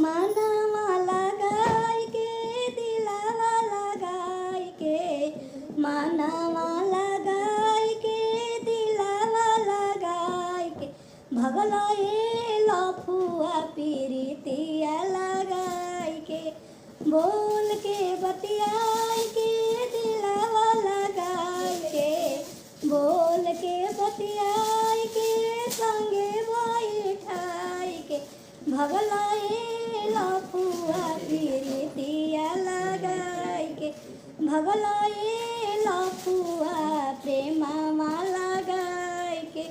मनवा लगाई के दिलवा लगाई के मनवा लगाई के दिलवा लगाई के भगला ए लफुआ पीरितिया लगाई के बोल के बतियाई के दिलवा लगाई के बोल के बतियाई के संगे बैठाई के भगला ए लफुआ पीरितिया लगाई के भगला ए लफुआ प्रेमवा लगाई के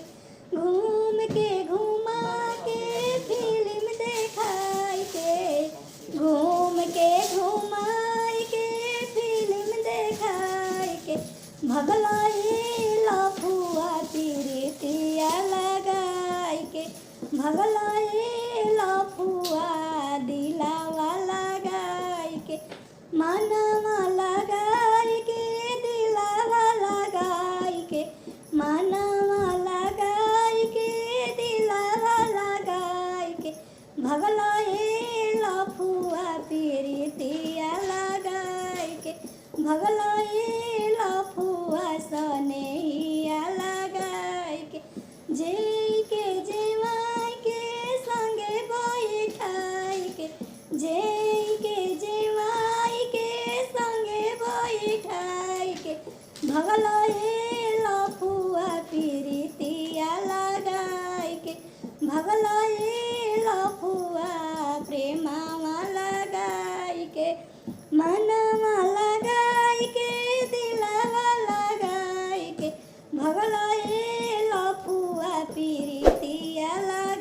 घूम के घुमा के फिल्म देखाई के घूम के घुमाई के फिल्म देखाई के भगला ए लफुआ पीरितिया लगाई के भगला ए लफुआ दिलवा लगाई के मनवा लगाई के दिलवा लगाई के मनवा लगाई के दिलवा लगाई के भगला ए लफुआ पीरितिया लगाई के भगला ए लफुआ सनेहिया लगाई के जेई के जेवाई के संगे बैठाई के जेई के जेवाई के संगे बैठाई के भगला ए लफुआ पीरितिया लगाई के भगला ए लफुआ प्रेमवा लगाई के मनवा लगाई के दिलवा लगाई के भगला ए लफुआ पीरितिया लगाई